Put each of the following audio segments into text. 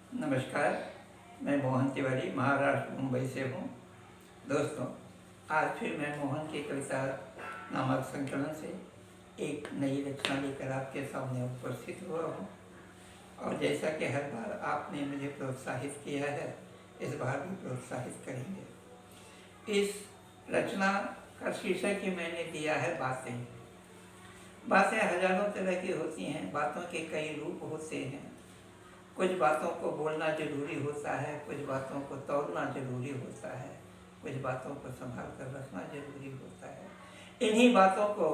नमस्कार, मैं मोहन तिवारी महाराष्ट्र मुंबई से हूँ। दोस्तों, आज फिर मैं मोहन की कविता नामक संकलन से एक नई रचना लेकर आपके सामने उपस्थित हुआ हूँ। और जैसा कि हर बार आपने मुझे प्रोत्साहित किया है, इस बार भी प्रोत्साहित करेंगे। इस रचना का शीर्षक ही मैंने दिया है बातें। बातें हजारों तरह की होती हैं, बातों के कई रूप होते हैं। कुछ बातों को बोलना जरूरी होता है, कुछ बातों को तोड़ना जरूरी होता है, कुछ बातों को संभाल कर रखना जरूरी होता है। इन्हीं बातों को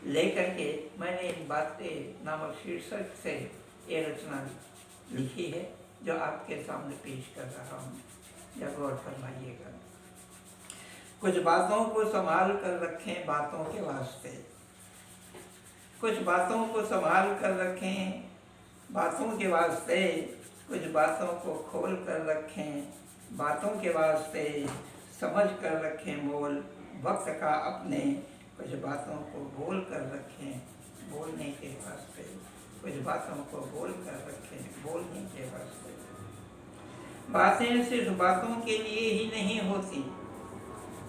लेकर के मैंने इन बातें नामक शीर्षक से ये रचना लिखी है, जो आपके सामने पेश कर रहा हूँ। जब गौर फरमाइएगा। कुछ बातों को संभाल कर रखें बातों के वास्ते, कुछ बातों को संभाल कर रखें बातों के वास्ते, कुछ बातों को खोल कर रखें बातों के वास्ते, समझ कर रखें मोल वक्त का अपने, कुछ बातों को बोल कर रखें बोलने के वास्ते, कुछ बातों को बोल कर रखें बोलने के वास्ते। बातें सिर्फ बातों के लिए ही नहीं होती,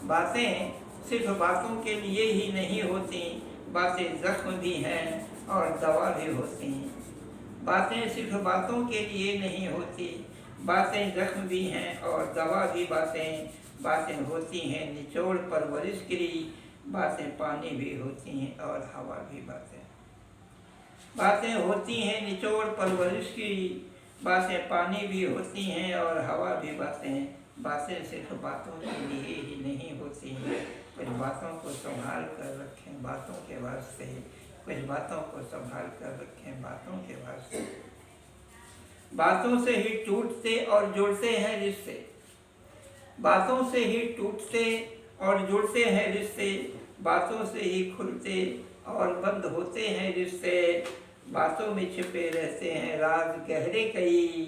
बातें सिर्फ बातों के लिए ही नहीं होती, बातें जख्म भी हैं और दवा भी होती। बातें सिर्फ बातों के लिए नहीं होती, बातें जख्म भी हैं और दवा भी। बातें होती हैं निचोड़ परवरिश की, बातें पानी भी होती हैं और हवा भी। बातें होती हैं निचोड़ परवरिश की, बातें पानी भी होती हैं और हवा भी। बातें सिर्फ बातों के लिए ही नहीं होती, कुछ बातों को संभाल कर रखें बातों के वास्ते, कुछ बातों को संभाल कर रखें बातों के वास्ते। बातों से ही टूटते और जुड़ते हैं रिश्ते, बातों से ही टूटते और जुड़ते हैं रिश्ते, बातों से ही खुलते और बंद होते हैं रिश्ते। बातों में छिपे रहते हैं राज गहरे कई,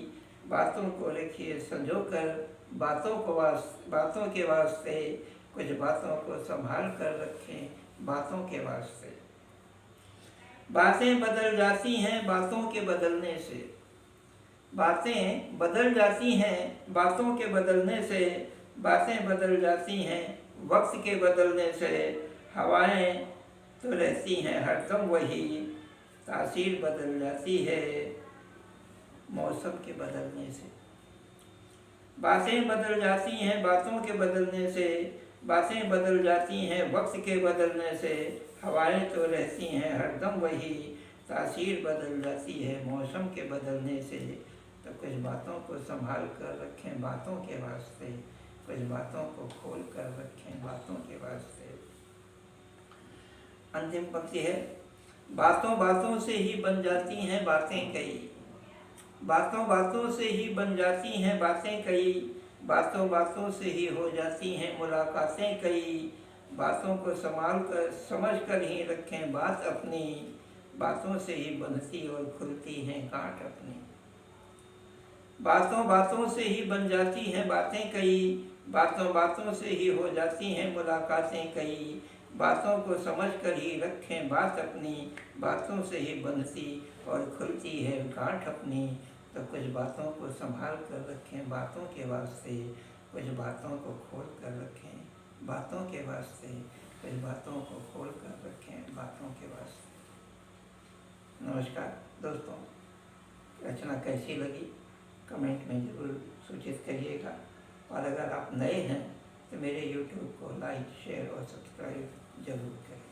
बातों को रखिए संजो कर बातों के वास्ते, कुछ बातों को संभाल कर रखें बातों के वास्ते। बातें बदल जाती हैं बातों के बदलने से, बातें बदल जाती हैं बातों के बदलने से, बातें बदल जाती हैं वक्त के बदलने से। हवाएं तो रहती हैं हरदम वही, तासीर बदल जाती है मौसम के बदलने से। बातें बदल जाती हैं बातों के बदलने से, बातें बदल जाती हैं वक्त के बदलने से। हवाएं तो रहती हैं हरदम वही, तासीर बदल जाती है मौसम के बदलने से। तो कुछ बातों को संभाल कर रखें बातों के वास्ते, कुछ बातों को खोल कर रखें बातों के वास्ते। अंतिम पंक्ति है, बातों बातों से ही बन जाती हैं बातें कई, बातों बातों से ही बन जाती हैं बातें कई, बातों बातों से ही हो जाती हैं मुलाकातें कई। बातों को संभाल कर समझ कर ही रखें बात अपनी, बातों से ही बनती और खुलती हैं गांठ अपनी। बातों बातों से ही बन जाती हैं बातें कई, बातों बातों से ही हो जाती हैं मुलाकातें कई। बातों को समझ कर ही रखें बात अपनी, बातों से ही बनती और खुलती है गांठ अपनी। तो कुछ बातों को संभाल कर रखें बातों के वास्ते, कुछ बातों को खोल कर रखें बातों के वास्ते, कुछ बातों को खोल कर रखें बातों के वास्ते। नमस्कार दोस्तों, रचना कैसी लगी कमेंट में ज़रूर सूचित करिएगा। और अगर आप नए हैं तो मेरे YouTube को लाइक शेयर और सब्सक्राइब ज़रूर करें।